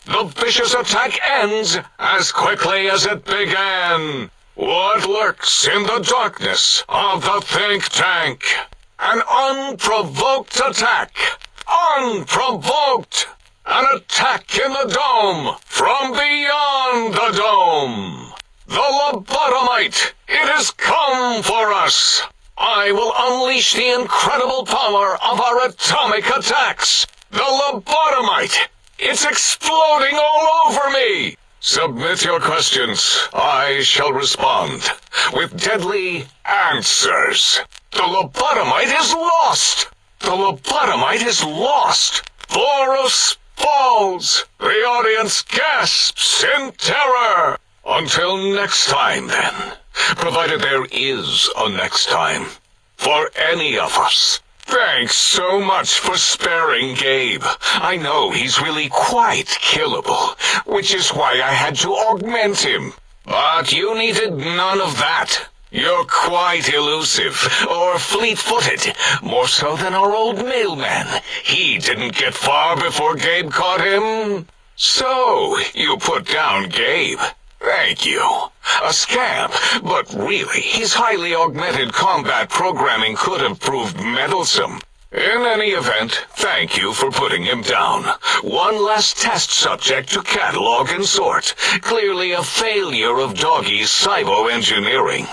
The vicious attack ends as quickly as it began. What lurks in the darkness of the think tank? An unprovoked attack. Unprovoked! An attack in the dome from beyond the dome. The lobotomite, it has come for us. I will unleash the incredible power of our atomic attacks. The lobotomite, it's exploding all over me. Submit your questions. I shall respond with deadly answers. The lobotomite is lost. The lobotomite is lost. Borous falls. The audience gasps in terror. Until next time, then. Provided there is a next time. For any of us. Thanks so much for sparing Gabe. I know he's really quite killable, which is why I had to augment him. But you needed none of that. You're quite elusive, or fleet-footed, more so than our old mailman. He didn't get far before Gabe caught him. So, you put down Gabe. Thank you. A scamp, but really, his highly augmented combat programming could have proved meddlesome. In any event, thank you for putting him down. One less test subject to catalog and sort. Clearly a failure of Doggy's cybo-engineering.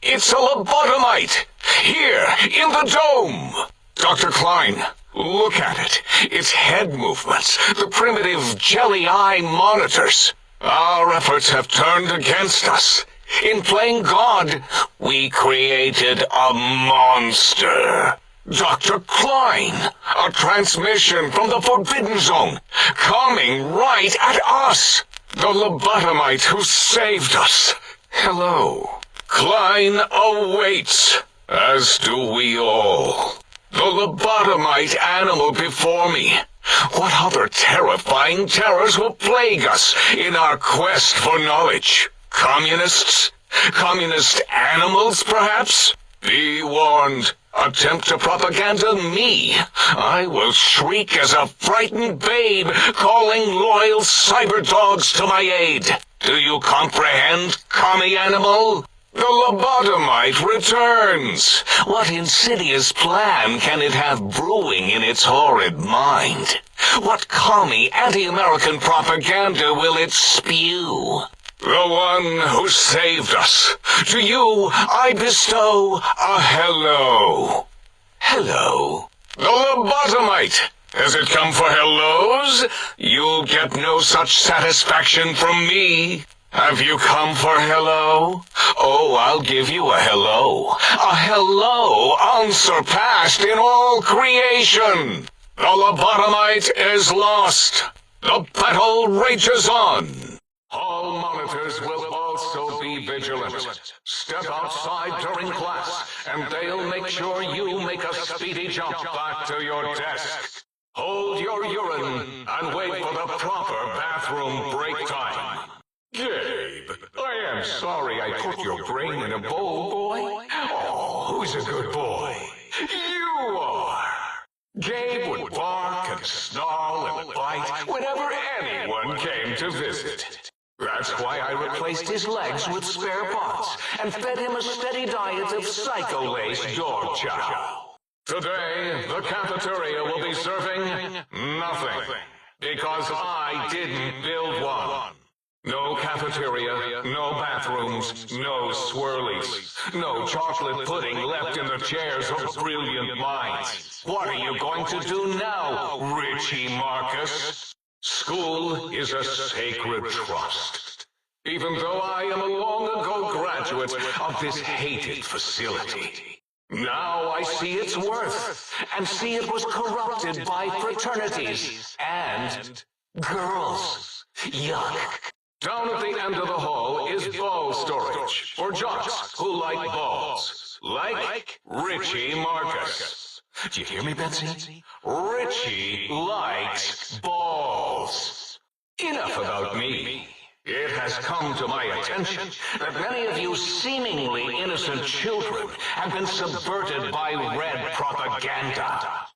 It's a lobotomite! Here, in the dome! Dr. Klein, look at it. Its head movements, the primitive jelly eye monitors. Our efforts have turned against us. In playing God, we created a monster. Dr. Klein, a transmission from the Forbidden Zone, coming right at us. The lobotomite who saved us. Hello. Klein awaits, as do we all. The lobotomite animal before me. What other terrifying terrors will plague us in our quest for knowledge? Communists? Communist animals, perhaps? Be warned. Attempt to propaganda me. I will shriek as a frightened babe, calling loyal cyber dogs to my aid. Do you comprehend, commie animal? The lobotomite returns. What insidious plan can it have brewing in its horrid mind? What commie anti-American propaganda will it spew? The one who saved us. To you I bestow a hello. Hello. The lobotomite. Has it come for hellos? You'll get no such satisfaction from me. Have you come for hello? Oh, I'll give you a hello. A hello unsurpassed in all creation. The lobotomite is lost. The battle rages on. All monitors will also be vigilant. Step outside during class, and they'll make sure you make a speedy jump back to your desk. Hold your urine and wait for the proper bathroom break time. Gabe, I am sorry I put your brain in a bowl, boy. Oh, who's a good boy? You are. Gabe would bark and snarl and bite whenever anyone came to visit. That's why I replaced his legs with spare parts and fed him a steady diet of psycho-laced dog chow. Today, the cafeteria will be serving nothing, because I didn't build one. No cafeteria, no bathrooms, no swirlies, no chocolate pudding left in the chairs of brilliant minds. What are you going to do now, Richie Marcus? School is a sacred trust. Even though I am a long-ago graduate of this hated facility. Now I see its worth, and see it was corrupted by fraternities and girls. Yuck. Down at the end of the hall is ball storage for jocks who like balls. Like Richie Marcus. Do you hear me, Betsy? Richie likes balls. Enough about me. It has come to my attention that many of you seemingly innocent children have been subverted by red propaganda.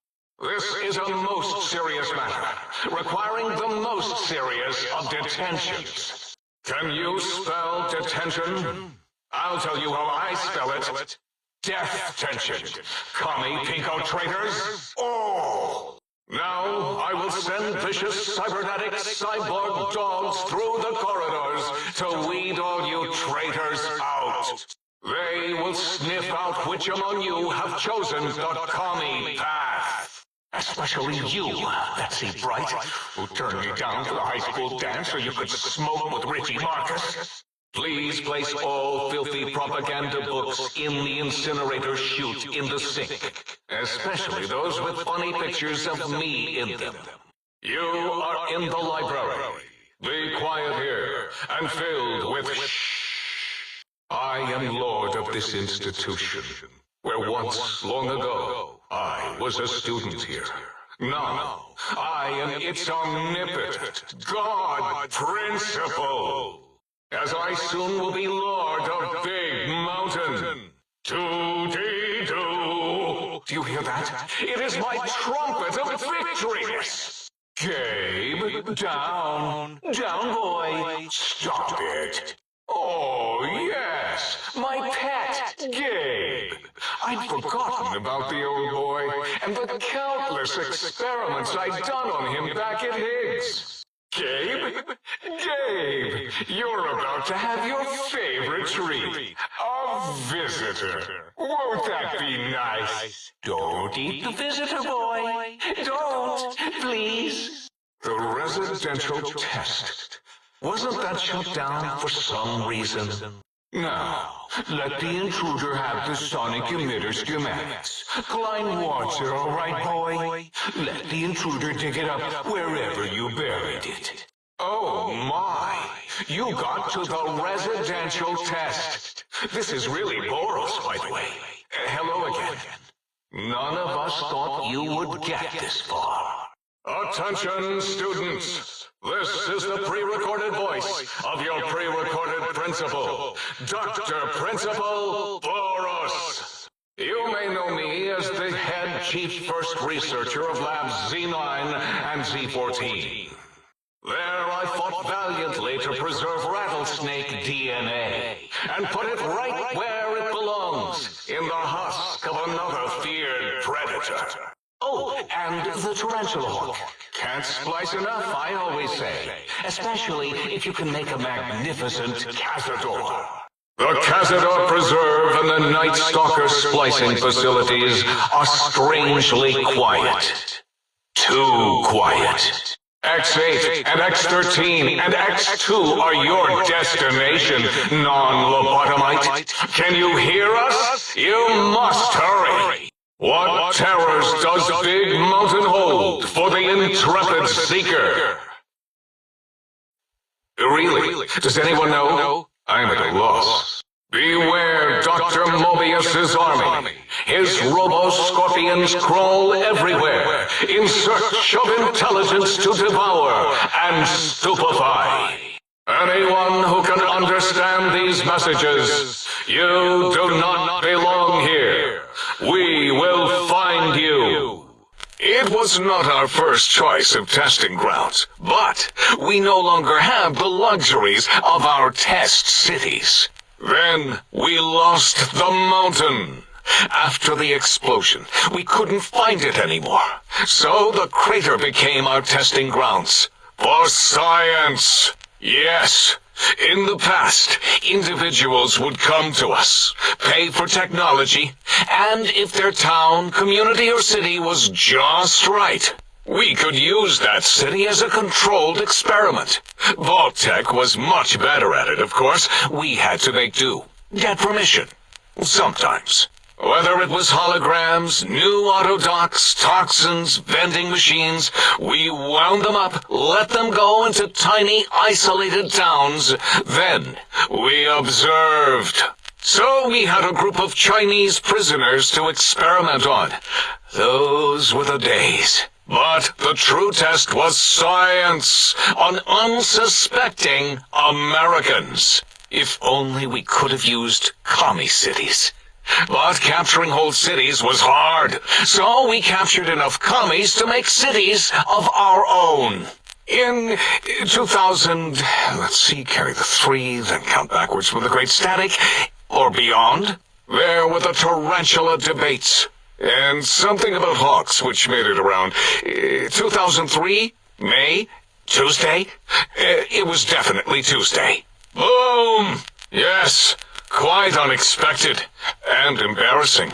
This is a most serious matter, requiring the most serious of detentions. Can you spell detention? I'll tell you how I spell it. Death tension. Commie pinko traitors. Oh! Now I will send vicious cybernetic cyborg dogs through the corridors to weed all you traitors out. They will sniff out which among you have chosen the commie path. Especially you, Betsy Bright, who turned me down for the high school dance so you could smoke with Richie Marcus. Please place all filthy propaganda books in the incinerator chute in the sink, especially those with funny pictures of me in them. You are in the library. Be quiet here and filled with shh. I am lord of this institution, where once, long ago, I was a student here. Now, I am its omnipotent God Principal. As I soon will be Lord of Big Mountain. Toot-dee-doo. Do you hear that? It is my trumpet of victory. Gabe, down. Down, boy. Stop it. Oh, yes, my pet, Gabe. I'd forgotten about the old boy and the countless experiments I'd done on him back at Higgs. Gabe? Gabe, you're about to have your favorite treat. A visitor. Won't that be nice? Don't eat the visitor, boy. Don't, please. The residential test. Wasn't that shut down for some reason? Now, let the intruder have the sonic emitter schematics. Klein wants it, all right, boy? Let the intruder dig it up wherever you buried it. Oh, my. You got to the residential test. This is really Borous, by the way. Hello again. None of us thought you would get this far. Attention, students. This is the pre-recorded voice of your pre-recorded principal, Dr. Principal Borous. You may know me as the head chief first researcher of Labs Z9 and Z14. There I fought valiantly to preserve rattlesnake DNA and put it right where it belongs, in the husk of another feared predator. Oh, and the tarantula hawk. Can't splice enough, I always say. Especially if you can make a magnificent cazador. The Cazador Preserve and the Night Stalker splicing facilities are strangely quiet. Too quiet. X8 and X13 and X2 are your destination, non-lobotomite. Can you hear us? You must hurry. What terrors does Big Mountain hold for the intrepid seeker? Really? Does anyone know? I'm at a loss. Beware Dr. Mobius's army. His robo-scorpions crawl everywhere in search of intelligence to devour and stupefy. Anyone who can understand these messages, you do not belong here. We will find you. It was not our first choice of testing grounds, but we no longer have the luxuries of our test cities. Then we lost the mountain. After the explosion, we couldn't find it anymore. So the crater became our testing grounds. For science. Yes. In the past, individuals would come to us, pay for technology, and if their town, community, or city was just right, we could use that city as a controlled experiment. Vault-Tec was much better at it, of course. We had to make do. Get permission. Sometimes. Whether it was holograms, new autodocs, toxins, vending machines, we wound them up, let them go into tiny, isolated towns. Then we observed. So we had a group of Chinese prisoners to experiment on. Those were the days. But the true test was science on unsuspecting Americans. If only we could have used commie cities. But capturing whole cities was hard, so we captured enough commies to make cities of our own. In 2000, carry the 3, then count backwards from the Great Static, or beyond, there were the tarantula debates, and something about hawks, which made it around 2003, May, Tuesday. It was definitely Tuesday. Boom! Yes, quite unexpected, and embarrassing.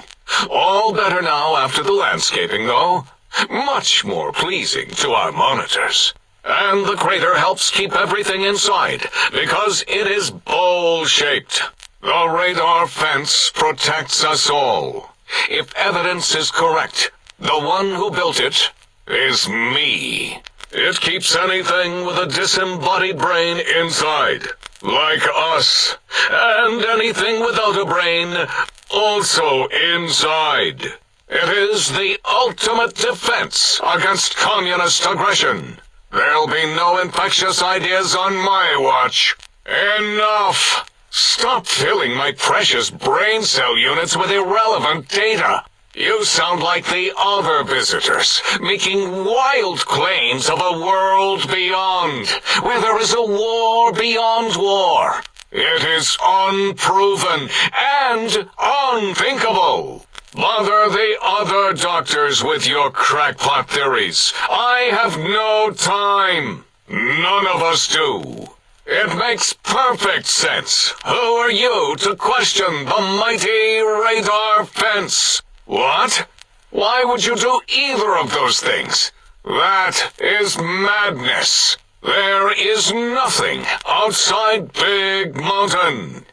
All better now after the landscaping, though. Much more pleasing to our monitors. And the crater helps keep everything inside, because it is bowl-shaped. The radar fence protects us all. If evidence is correct, the one who built it is me. It keeps anything with a disembodied brain inside, like us, and anything without a brain also inside. It is the ultimate defense against communist aggression. There'll be no infectious ideas on my watch. Enough! Stop filling my precious brain cell units with irrelevant data. You sound like the other visitors, making wild claims of a world beyond, where there is a war beyond war. It is unproven and unthinkable. Bother the other doctors with your crackpot theories. I have no time. None of us do. It makes perfect sense. Who are you to question the mighty radar fence? What? Why would you do either of those things? That is madness. There is nothing outside Big Mountain.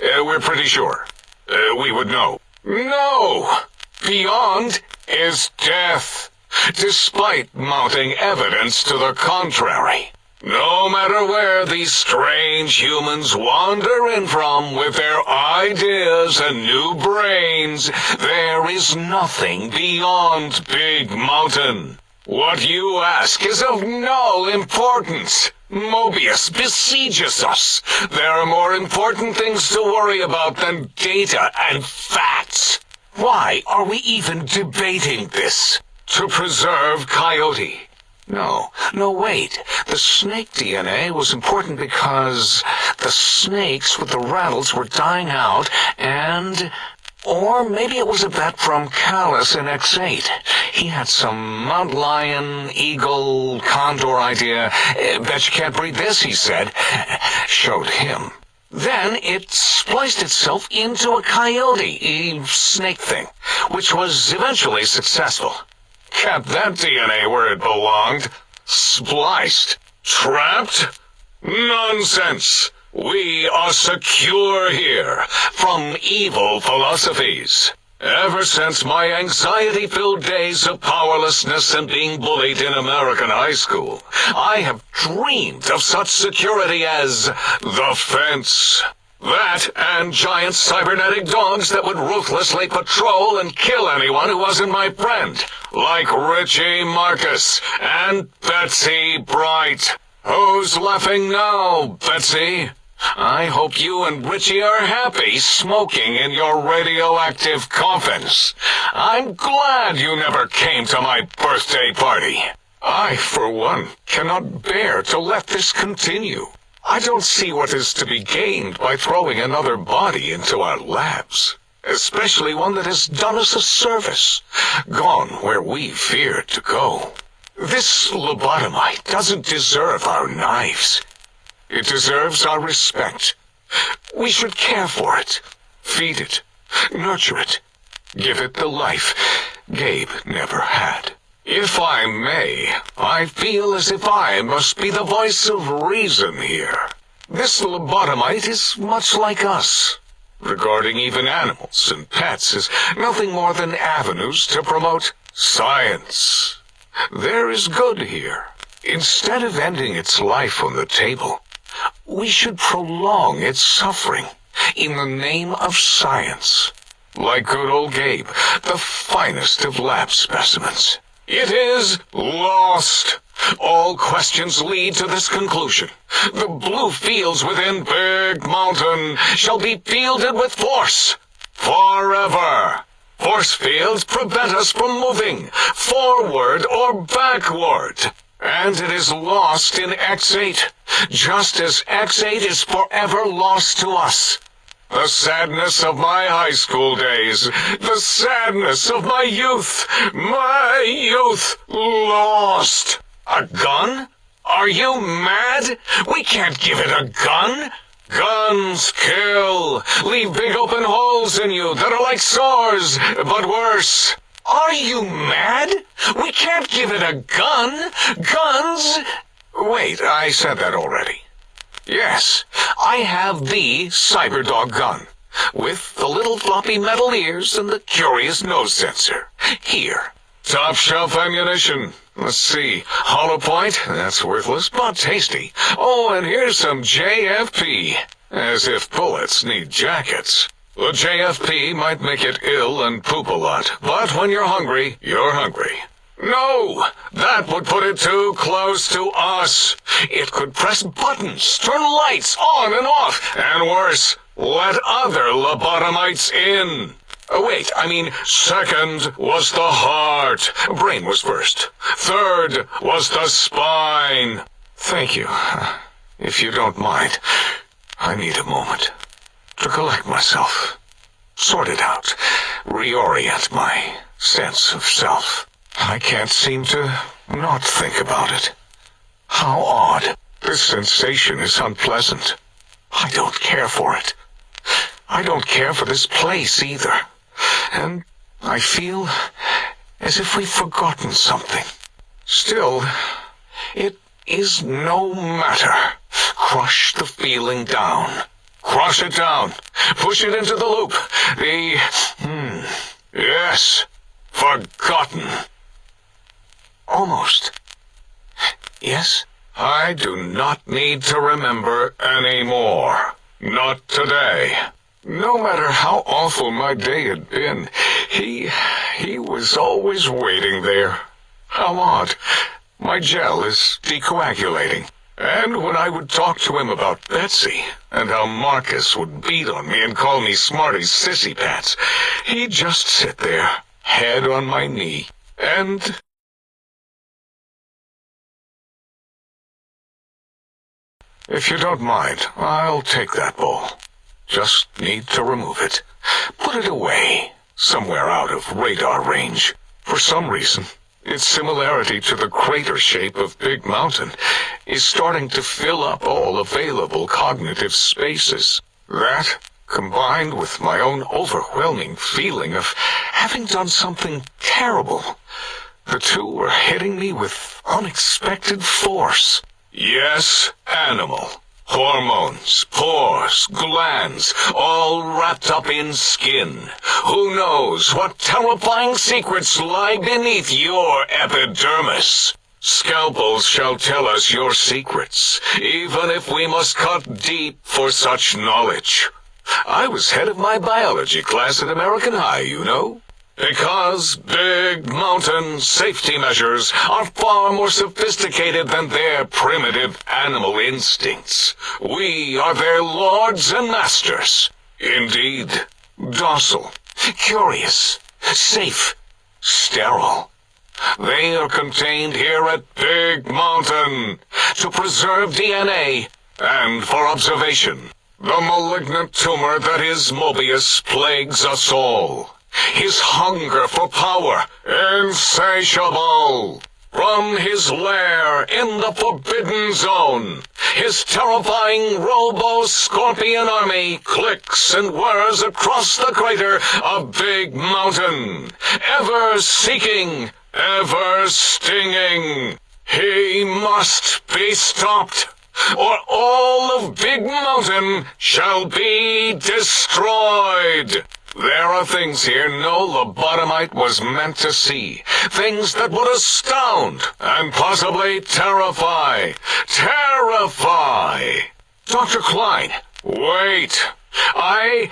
We're pretty sure. We would know. No! Beyond is death, despite mounting evidence to the contrary. No matter where these strange humans wander in from with their ideas and new brains, there is nothing beyond Big Mountain. What you ask is of no importance. Mobius besieges us. There are more important things to worry about than data and facts. Why are we even debating this? To preserve Coyote. No, wait. The snake DNA was important because the snakes with the rattles were dying out and... Or maybe it was a bet from Callus in X8. He had some Mount Lion, Eagle, Condor idea. Bet you can't breed this, he said. Showed him. Then it spliced itself into a coyote, snake thing, which was eventually successful. Kept that DNA where it belonged. Spliced. Trapped? Nonsense. We are secure here from evil philosophies. Ever since my anxiety-filled days of powerlessness and being bullied in American high school, I have dreamed of such security as the fence. That and giant cybernetic dogs that would ruthlessly patrol and kill anyone who wasn't my friend, like Richie Marcus and Betsy Bright. Who's laughing now, Betsy? I hope you and Richie are happy smoking in your radioactive coffins. I'm glad you never came to my birthday party. I, for one, cannot bear to let this continue. I don't see what is to be gained by throwing another body into our labs, especially one that has done us a service, gone where we feared to go. This lobotomite doesn't deserve our knives. It deserves our respect. We should care for it, feed it, nurture it, give it the life Gabe never had. If I may, I feel as if I must be the voice of reason here. This lobotomite is much like us. Regarding even animals and pets as nothing more than avenues to promote science. There is good here. Instead of ending its life on the table, we should prolong its suffering in the name of science. Like good old Gabe, the finest of lab specimens. It is lost. All questions lead to this conclusion. The blue fields within Big Mountain shall be fielded with force. forever. Force fields prevent us from moving forward or backward. And it is lost in X8, just as X8 is forever lost to us. The sadness of my high school days, the sadness of my youth lost. A gun? Are you mad? We can't give it a gun. Guns kill, leave big open holes in you that are like sores, but worse. Are you mad? We can't give it a gun. Guns... Wait, I said that already. Yes, I have the Cyberdog gun, with the little floppy metal ears and the curious nose sensor. Here. Top shelf ammunition. Let's see. Hollow point? That's worthless, but tasty. Oh, and here's some JFP. As if bullets need jackets. The JFP might make it ill and poop a lot, but when you're hungry, you're hungry. No! That would put it too close to us. It could press buttons, turn lights on and off, and worse, let other lobotomites in. Wait, second was the heart. Brain was first. Third was the spine. Thank you. If you don't mind, I need a moment to collect myself, sort it out, reorient my sense of self. I can't seem to not think about it. How odd. This sensation is unpleasant. I don't care for it. I don't care for this place either. And I feel as if we've forgotten something. Still, it is no matter. Crush the feeling down. Crush it down. Push it into the loop. Yes, forgotten. Almost. Yes? I do not need to remember anymore. Not today. No matter how awful my day had been, he was always waiting there. How odd. My gel is decoagulating. And when I would talk to him about Betsy, and how Marcus would beat on me and call me Smarty's sissy pants, he'd just sit there, head on my knee, and... If you don't mind, I'll take that bowl. Just need to remove it. Put it away, somewhere out of radar range. For some reason, its similarity to the crater shape of Big Mountain is starting to fill up all available cognitive spaces. That, combined with my own overwhelming feeling of having done something terrible, the two were hitting me with unexpected force. Yes, animal. Hormones, pores, glands, all wrapped up in skin. Who knows what terrifying secrets lie beneath your epidermis? Scalpels shall tell us your secrets, even if we must cut deep for such knowledge. I was head of my biology class at American High, you know. Because Big Mountain safety measures are far more sophisticated than their primitive animal instincts. We are their lords and masters. Indeed, docile, curious, safe, sterile. They are contained here at Big Mountain to preserve DNA and for observation. The malignant tumor that is Mobius plagues us all. His hunger for power, insatiable. From his lair in the Forbidden Zone, his terrifying Robo-Scorpion army clicks and whirs across the crater of Big Mountain, ever seeking, ever stinging. He must be stopped, or all of Big Mountain shall be destroyed. There are things here no lobotomite was meant to see. Things that would astound and possibly terrify. Terrify! Dr. Klein, wait. I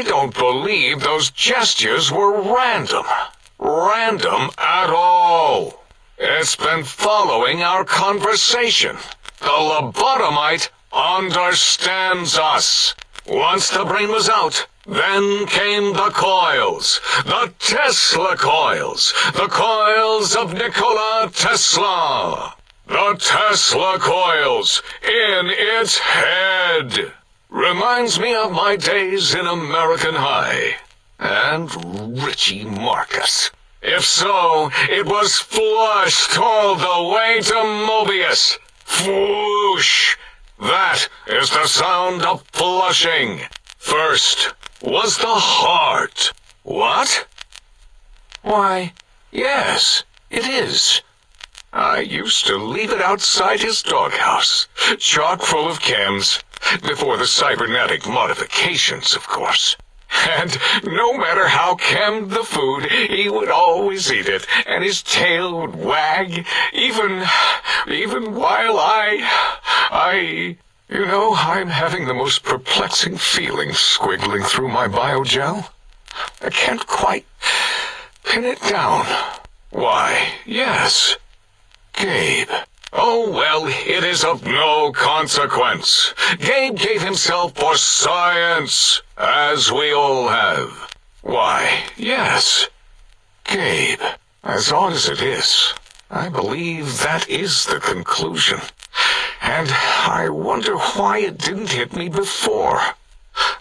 don't believe those gestures were random. Random at all. It's been following our conversation. The lobotomite understands us. Once the brain was out, Then came the coils, the Tesla coils, the coils of Nikola Tesla. The Tesla coils in its head. Reminds me of my days in American High. And Richie Marcus. If so, it was flushed all the way to Mobius. Whoosh! That is the sound of flushing. First was the heart. What? Why, yes, it is. I used to leave it outside his doghouse, chock full of chems, before the cybernetic modifications, of course. And no matter how chemmed the food, he would always eat it, and his tail would wag, even while I'm having the most perplexing feeling squiggling through my biogel. I can't quite pin it down. Why, yes, Gabe. Oh, well, it is of no consequence. Gabe gave himself for science, as we all have. Why, yes, Gabe. As odd as it is, I believe that is the conclusion. And I wonder why it didn't hit me before,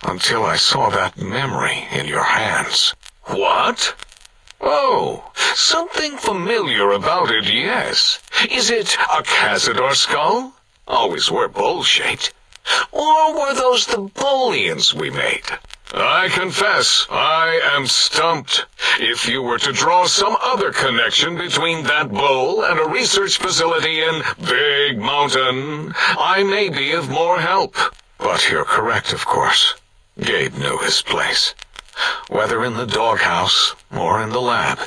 until I saw that memory in your hands. What? Oh, something familiar about it, yes. Is it a Cazador skull? Always were bowl-shaped. Or were those the Bolians we made? I confess, I am stumped. If you were to draw some other connection between that bowl and a research facility in Big Mountain, I may be of more help. But you're correct, of course. Gabe knew his place. Whether in the doghouse or in the lab,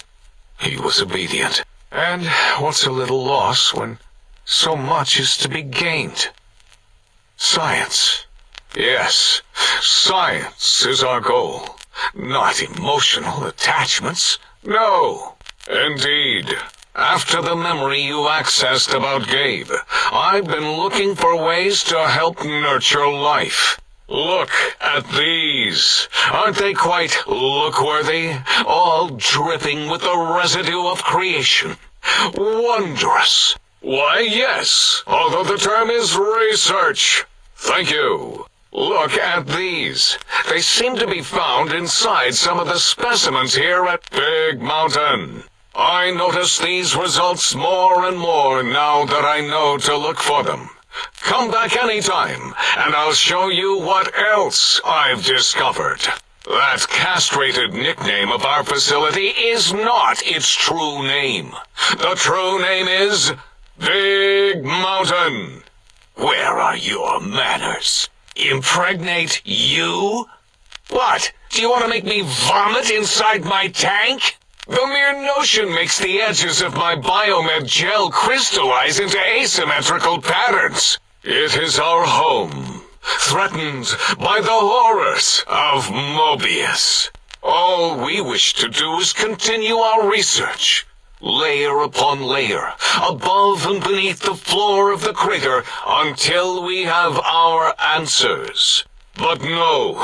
he was obedient. And what's a little loss when so much is to be gained? Science. Yes, science is our goal, not emotional attachments. No, indeed. After the memory you accessed about Gabe, I've been looking for ways to help nurture life. Look at these. Aren't they quite look-worthy? All dripping with the residue of creation. Wondrous. Why, yes, although the term is research. Thank you. Look at these. They seem to be found inside some of the specimens here at Big Mountain. I notice these results more and more now that I know to look for them. Come back anytime, and I'll show you what else I've discovered. That castrated nickname of our facility is not its true name. The true name is Big Mountain. Where are your manners? Impregnate you? What? Do you want to make me vomit inside my tank? The mere notion makes the edges of my biomed gel crystallize into asymmetrical patterns. It is our home, threatened by the horrors of Mobius. All we wish to do is continue our research, layer upon layer, above and beneath the floor of the crater, until we have our answers. But no,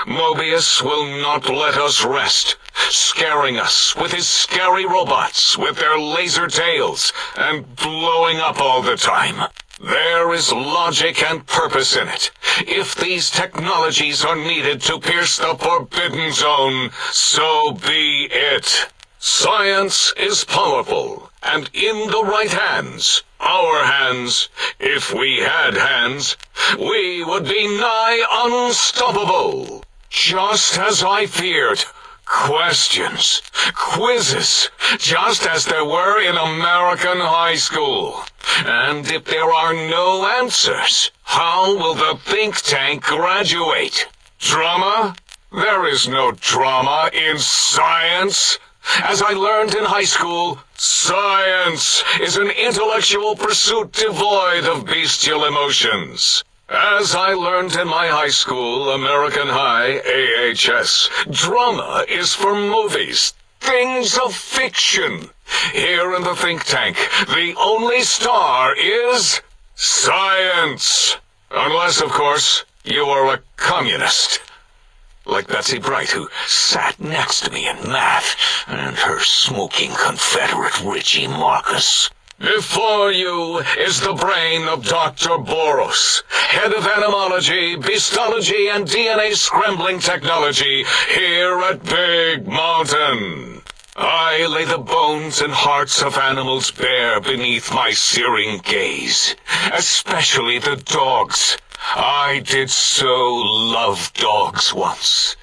Mobius will not let us rest, scaring us with his scary robots with their laser tails and blowing up all the time. There is logic and purpose in it. If these technologies are needed to pierce the forbidden zone, so be it. Science is powerful, and in the right hands, our hands, if we had hands, we would be nigh unstoppable. Just as I feared. Questions, quizzes, just as there were in American high school. And if there are no answers, how will the think tank graduate? Drama? There is no drama in science. As I learned in high school, science is an intellectual pursuit devoid of bestial emotions. As I learned in my high school, American High, AHS, drama is for movies, things of fiction. Here in the think tank, the only star is science. Unless, of course, you are a communist. Like Betsy Bright, who sat next to me in math, and her smoking Confederate Richie Marcus. Before you is the brain of Dr. Borous, head of entomology, beastology, and DNA scrambling technology here at Big Mountain. I lay the bones and hearts of animals bare beneath my searing gaze, especially the dogs. I did so love dogs once.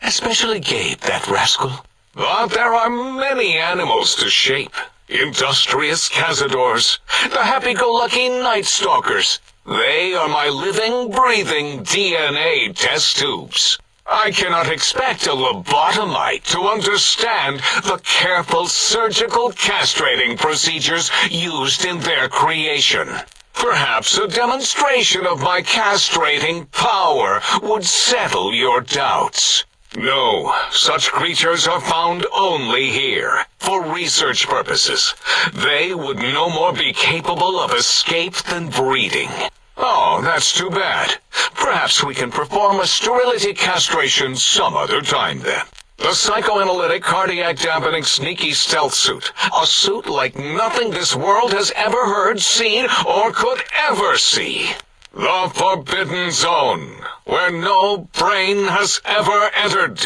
Especially Gabe, that rascal. But there are many animals to shape. Industrious cazadors, the happy-go-lucky night stalkers. They are my living, breathing DNA test tubes. I cannot expect a lobotomite to understand the careful surgical castrating procedures used in their creation. Perhaps a demonstration of my castrating power would settle your doubts. No, such creatures are found only here, for research purposes. They would no more be capable of escape than breeding. Oh, that's too bad. Perhaps we can perform a sterility castration some other time then. The psychoanalytic, cardiac dampening, sneaky stealth suit. A suit like nothing this world has ever heard, seen, or could ever see. The Forbidden Zone, where no brain has ever entered,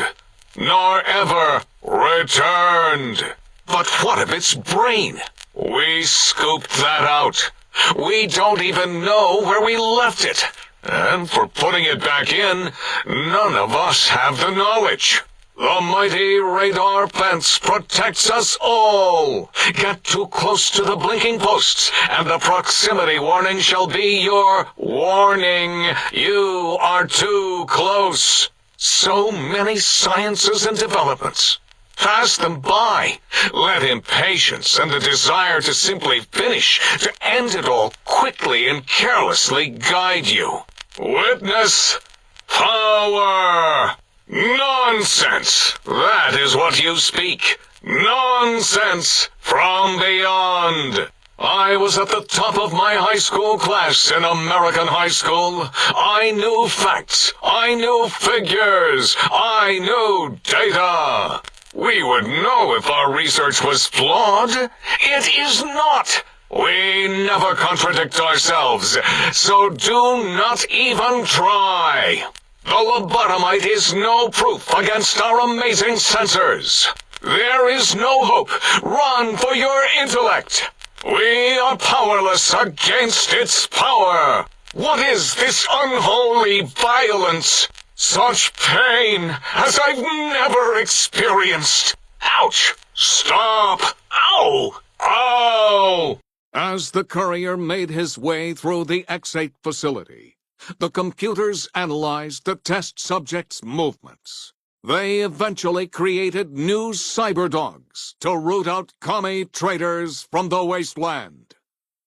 nor ever returned. But what of its brain? We scooped that out. We don't even know where we left it. And for putting it back in, none of us have the knowledge. The mighty radar fence protects us all. Get too close to the blinking posts, and the proximity warning shall be your warning. You are too close. So many sciences and developments. Pass them by. Let impatience and the desire to simply finish, to end it all quickly and carelessly guide you. Witness power. Nonsense! That is what you speak. Nonsense from beyond. I was at the top of my high school class in American high school. I knew facts. I knew figures. I knew data. We would know if our research was flawed. It is not. We never contradict ourselves, so do not even try. The lobotomite is no proof against our amazing sensors. There is no hope. Run for your intellect. We are powerless against its power. What is this unholy violence? Such pain as I've never experienced. Ouch! Stop! Ow! Ow! As the courier made his way through the X8 facility, the computers analyzed the test subject's movements. They eventually created new cyberdogs to root out commie traitors from the wasteland.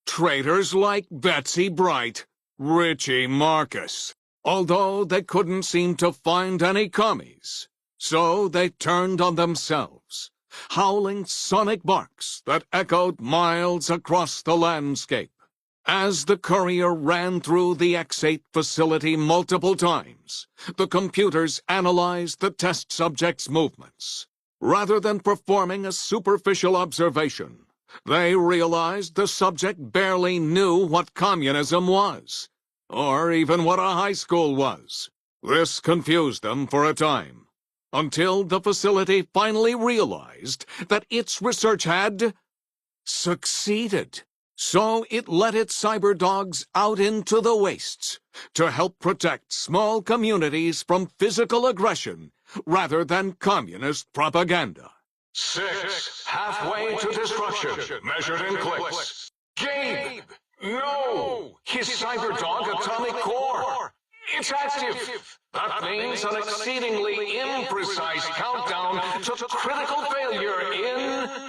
Traitors like Betsy Bright, Richie Marcus, although they couldn't seem to find any commies. So they turned on themselves, howling sonic barks that echoed miles across the landscape. As the courier ran through the X8 facility multiple times, the computers analyzed the test subject's movements. Rather than performing a superficial observation, they realized the subject barely knew what communism was, or even what a high school was. This confused them for a time, until the facility finally realized that its research had succeeded. So it let its cyberdogs out into the wastes to help protect small communities from physical aggression rather than communist propaganda. 6, halfway to destruction, measured in clicks. Gabe! No! His cyberdog atomic core! It's active! That means an exceedingly imprecise countdown to critical failure in